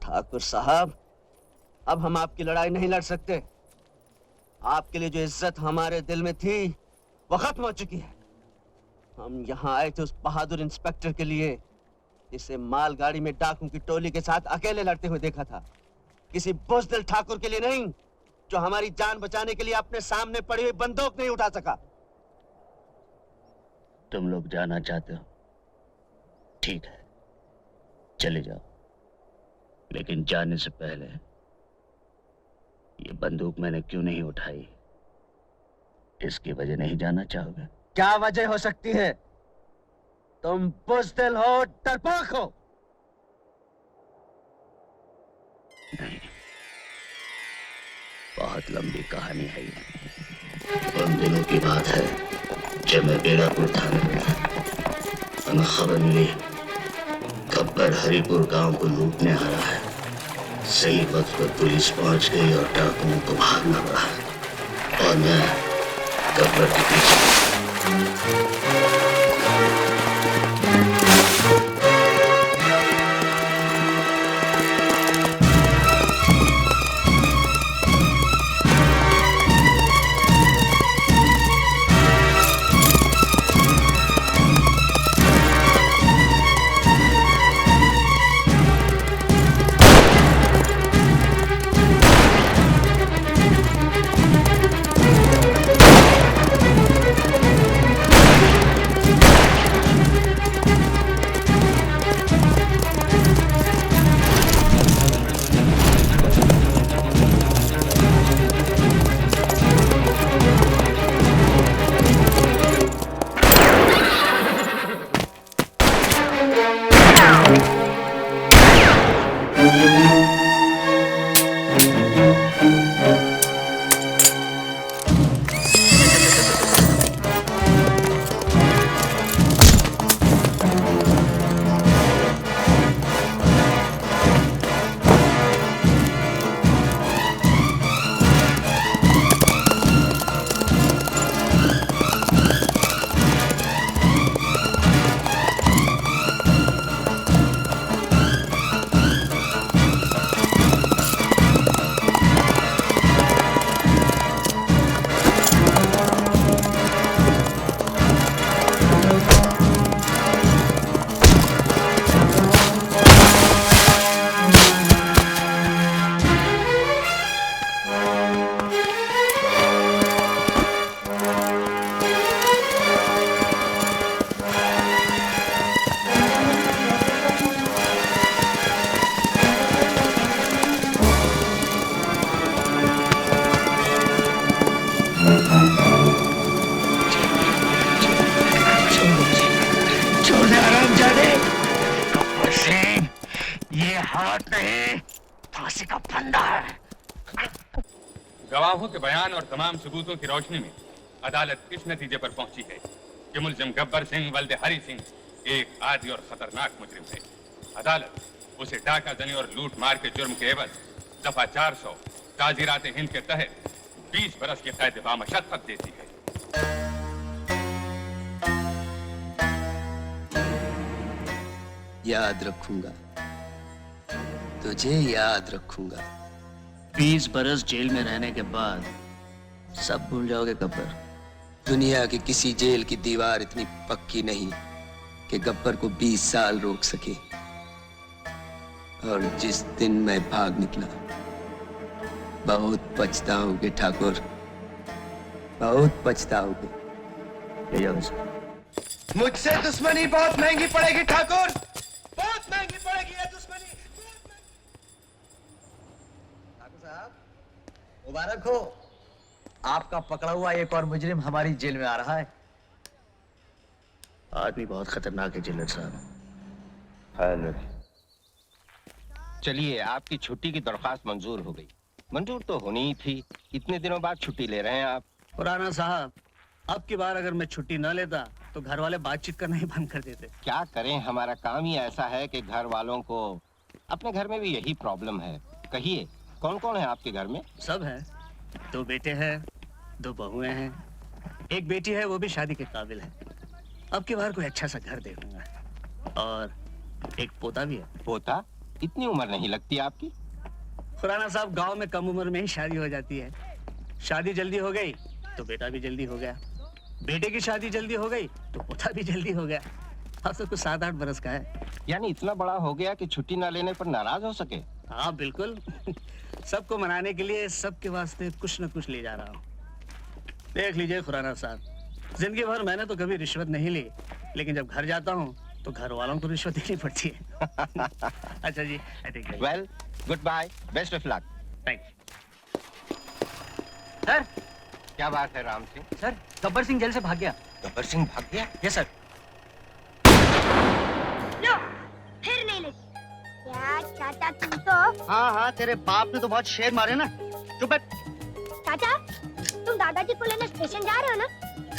ठाकुर साहब, अब हम आपकी लड़ाई नहीं लड़ सकते। आपके लिए जो इज्जत हमारे दिल में थी वो खत्म हो चुकी है। हम यहाँ आए थे उस बहादुर इंस्पेक्टर के लिए जिसे मालगाड़ी में डाकुओं की टोली के साथ अकेले लड़ते हुए देखा था। किसी बुज़दिल ठाकुर के लिए नहीं जो हमारी जान बचाने के लिए अपने सामने पड़ी हुई बंदूक नहीं उठा सका। तुम लोग जाना चाहते हो, ठीक है, चले जाओ, लेकिन जाने से पहले ये बंदूक मैंने क्यों नहीं उठाई, इसकी वजह नहीं जानना चाहोगे? क्या वजह हो सकती है? तुम बुज़दिल हो, डरपोक हो। नहीं, बहुत लंबी कहानी है ये। उन दिनों की बात है जब मैं बेलापुर थाने में था। हमें खबर मिली गब्बर हरिपुर गांव को लूटने आ रहा है। सही वक्त पर पुलिस पहुंच गई और डाकुओं को भागना पड़ा और मैं गब्बर के पीछे। गवाहों के बयान और तमाम सबूतों की रोशनी में अदालत इस नतीजे पर पहुंची है कि मुलजिम गब्बर सिंह वल्द हरि सिंह एक आदी और खतरनाक मुजरिम है। अदालत उसे डाका जनी और लूट मार के जुर्म के एवज दफा 400 ताजीरात हिंद के तहत 20 बरस की कैद बामशक्कत देती है। याद रखूंगा, तुझे याद रखूंगा। 20 बरस जेल में रहने के बाद सब भूल जाओगे गब्बर? दुनिया की किसी जेल की दीवार इतनी पक्की नहीं कि गब्बर को 20 साल रोक सके। और जिस दिन मैं भाग निकला, बहुत पछताओगे ठाकुर, बहुत पछताओगे। ले जाओ इसे। मुझसे दुश्मनी बहुत महंगी पड़ेगी ठाकुर, बहुत महंगी पड़ेगी ये दुश्मनी। ठाकुर साहब मुबारक हो, आपका पकड़ा हुआ एक और मुजरिम हमारी जेल में आ रहा है। आदमी बहुत खतरनाक है जिल्लत साहब। ख्याल रखिए। चलिए, आपकी छुट्टी की दरख्वास्त मंजूर हो गई। मंजूर तो होनी ही थी, इतने दिनों बाद छुट्टी ले रहे हैं आप। पुराना साहब, अब की बार अगर मैं छुट्टी न लेता तो घर वाले बातचीत करना ही बंद कर देते। क्या करें, हमारा काम ही ऐसा है कि घर वालों को, अपने घर में भी यही प्रॉब्लम है। कहिए, कौन कौन है आपके घर में? सब है, 2 बेटे हैं, 2 बहुएं हैं, एक बेटी है, वो भी शादी के काबिल है। अब की बार कोई अच्छा सा घर देखूंगा, और एक पोता भी है। पोता? इतनी उम्र नहीं लगती आपकी। खुराना साहब, गांव में कम उम्र में ही शादी हो जाती है। शादी जल्दी हो गई तो बेटा भी जल्दी हो गया, बेटे की शादी जल्दी हो गई तो पोता भी जल्दी हो गया। अब तो कुछ 7-8 बरस का है। यानी इतना बड़ा हो गया कि छुट्टी ना लेने पर नाराज हो सके। हाँ बिल्कुल। सबको मनाने के लिए सबके वास्ते कुछ न कुछ ले जा रहा हूँ। देख लीजिए खुराना साहब, जिंदगी भर मैंने तो कभी रिश्वत नहीं ली, लेकिन जब घर जाता हूँ तो घर वालों को रिश्वत देनी पड़ती है। अच्छा जी, well, goodbye, best of luck. Thank sir, क्या बात है राम सिंह? सर गब्बर सिंह जेल से भाग गया। गब्बर सिंह भाग गया? Yes sir. लो, फिर नहीं लगी। क्या चाचा तुम तो? हाँ हाँ, तेरे बाप ने तो बहुत शेर मारे ना। चुप बैठ। चाचा, तुम दादाजी को लेने स्टेशन जा रहे हो ना?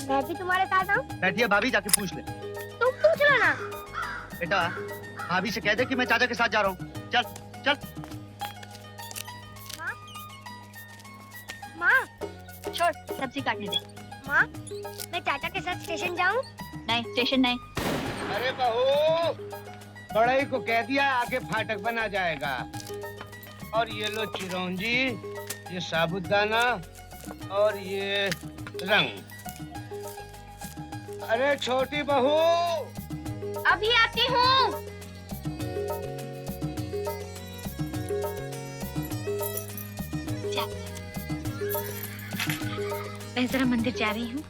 मैं भी तुम्हारे साथ आऊँ? बैठिए, भाभी जाके पूछ ले। तुम पूछ लो ना। बेटा, भाभी से कह दे कि मैं चाचा के साथ जा रहा हूँ। चल चल। माँ, छोड़, सब्जी काटने दे। माँ, मैं चाचा के साथ स्टेशन जाऊँ? नहीं, स्टेशन नहीं। अरे बहू, बड़ाई को कह दिया, आगे फाटक बना जाएगा। और ये लो चिरौंजी, ये साबुदाना और ये रंग। अरे छोटी बहू, अभी आती हूँ। मैं जरा मंदिर जा रही हूँ,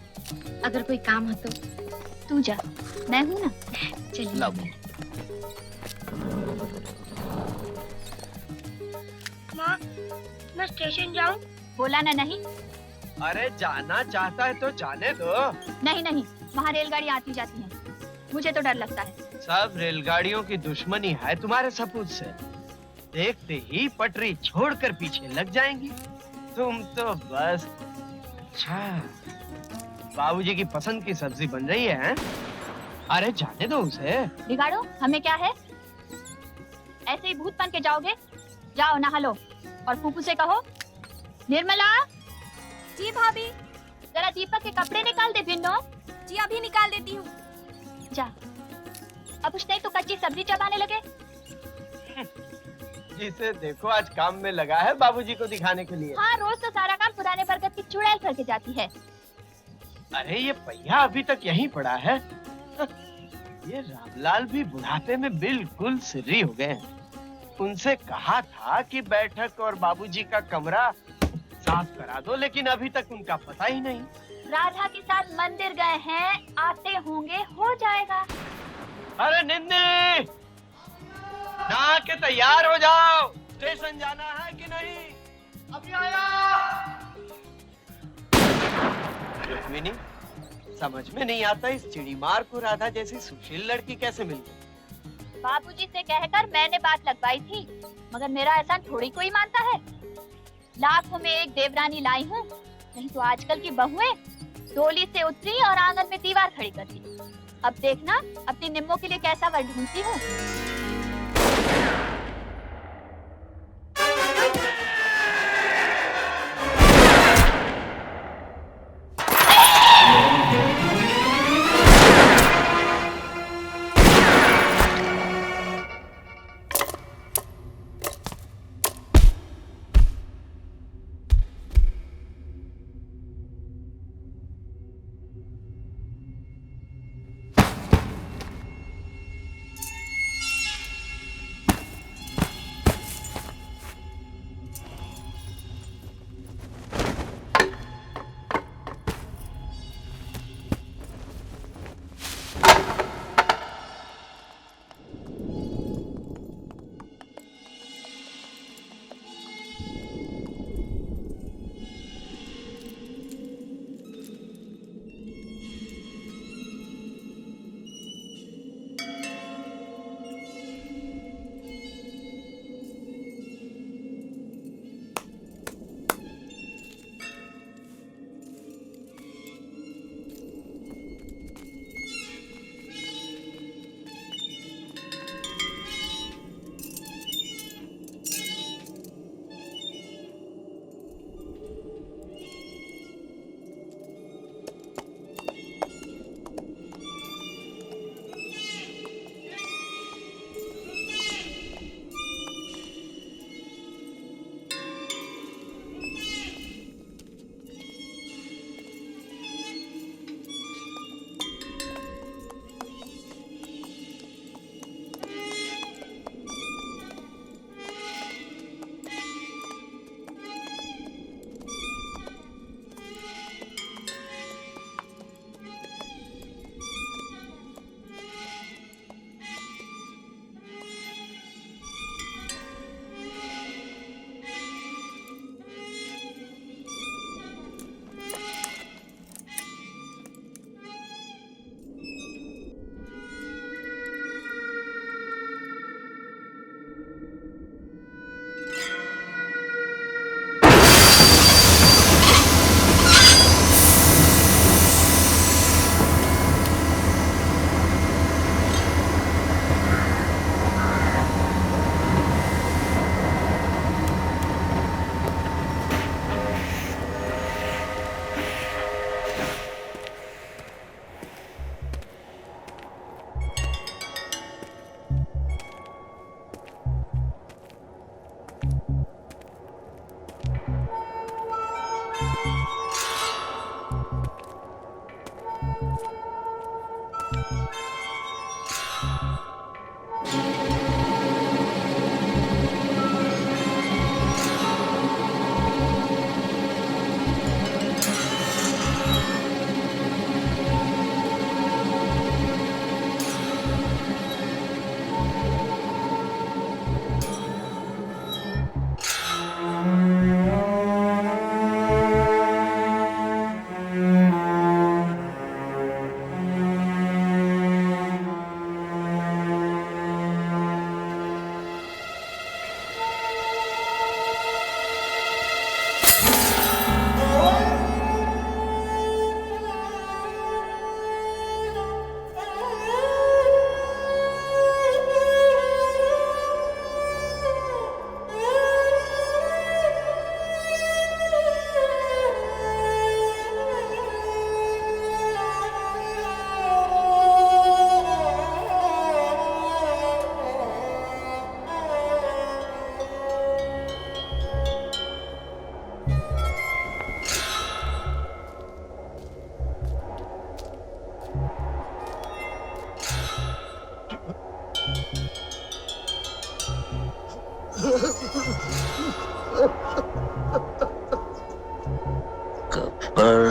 अगर कोई काम हो तो तू जा, मैं हूँ ना। चलिए। माँ, मैं स्टेशन जाऊँ? बोला ना नहीं। अरे जाना चाहता है तो जाने दो। नहीं नहीं, वहाँ रेलगाड़ी आती जाती है, मुझे तो डर लगता है। सब रेलगाड़ियों की दुश्मनी है तुम्हारे सपूत से। देखते ही पटरी छोड़कर पीछे लग जाएंगी। तुम तो बस। अच्छा, बाबूजी की पसंद की सब्जी बन रही है? अरे जाने दो उसे। बिगाड़ो, हमें क्या है? ऐसे ही भूत बन के जाओगे? जाओ नहा लो और फूफू से कहो, निर्मला। जी भाभी। जरा दीपक के कपड़े निकाल दे बिन्नो। जी अभी निकाल देती हूँ। जा। अब कुछ नहीं तो कच्ची सब्जी चबाने लगे। जिसे देखो आज काम में लगा है बाबूजी को दिखाने के लिए। हाँ, रोज तो सारा काम पुराने बरगद की चुड़ैल करके जाती है। अरे ये पहिया अभी तक यहीं पड़ा है। ये रामलाल भी बुढ़ापे में बिल्कुल सिर्री हो गए हैं। उनसे कहा था कि बैठक और बाबूजी का कमरा साफ करा दो, लेकिन अभी तक उनका पता ही नहीं। राधा के साथ मंदिर गए हैं, आते होंगे, हो जाएगा। अरे निन्नी, नहा के तैयार हो जाओ, स्टेशन जाना है कि नहीं? अभी आया। रुक्मिनी, समझ में नहीं आता इस चिड़ीमार को राधा जैसी सुशील लड़की कैसे मिल गई। बाबूजी से कहकर मैंने बात लगवाई थी, मगर मेरा एहसान थोड़ी कोई मानता है। लाखों में एक देवरानी लाई हूँ, नहीं तो आजकल की बहुएं डोली से उतरी और आंगन में दीवार खड़ी कर दी। अब देखना अपनी निम्मों के लिए कैसा वर ढूंढती हूँ। गब्बर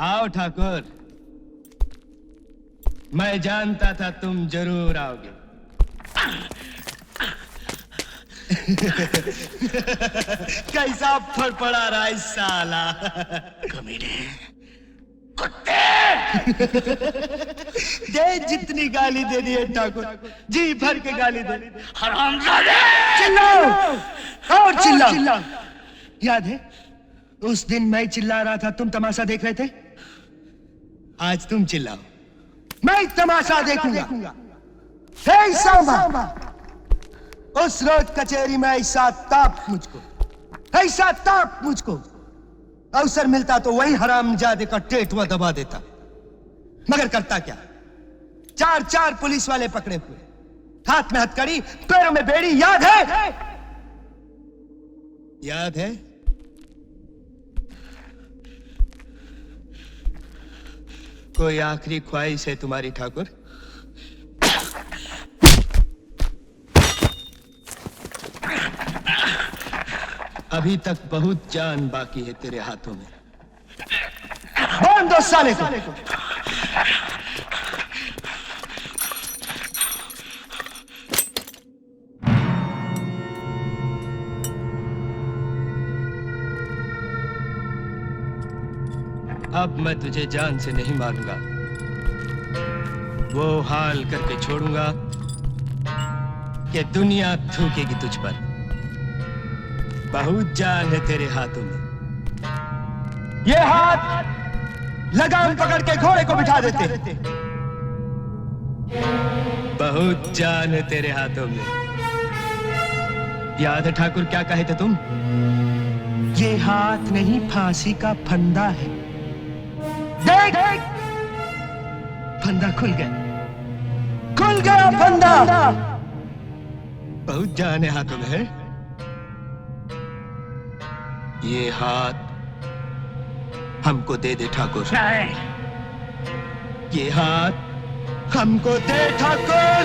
आओ ठाकुर, मैं जानता था तुम जरूर आओगे। कैसा फड़फड़ा रहा है साला। कमीने, दे जितनी गाली देनी है ठाकुर, जी भर के गाली दे। हरामजादे! चिल्लाओ और चिल्लाओ। याद है उस दिन मैं चिल्ला रहा था, तुम तमाशा देख रहे थे? आज तुम चिल्लाओ, मैं तमाशा देखूंगा। हे सांबा, उस रोज कचहरी में ऐसा ताप मुझको अवसर मिलता तो वही हरामजादे का टेटवा दबा देता, मगर करता क्या? 4 पुलिस वाले पकड़े हुए, हाथ में हथकड़ी, पैरों में बेड़ी। याद है? याद है? कोई आखिरी ख्वाहिश है तुम्हारी ठाकुर? अभी तक बहुत जान बाकी है तेरे हाथों में। बांध दो साले को। अब मैं तुझे जान से नहीं मारूंगा, वो हाल करके छोड़ूंगा कि दुनिया थूकेगी तुझ पर। बहुत जान है तेरे हाथों में। ये हाथ लगाम पकड़ के घोड़े को बिठा देते। बहुत जान है तेरे हाथों में। याद है ठाकुर क्या कहे थे तुम? ये हाथ नहीं फांसी का फंदा है। देख, फंदा खुल गया फंदा। बहुत जान है हाथों में है। ये हाथ हमको दे दे ठाकुर। ये हाथ हमको दे ठाकुर।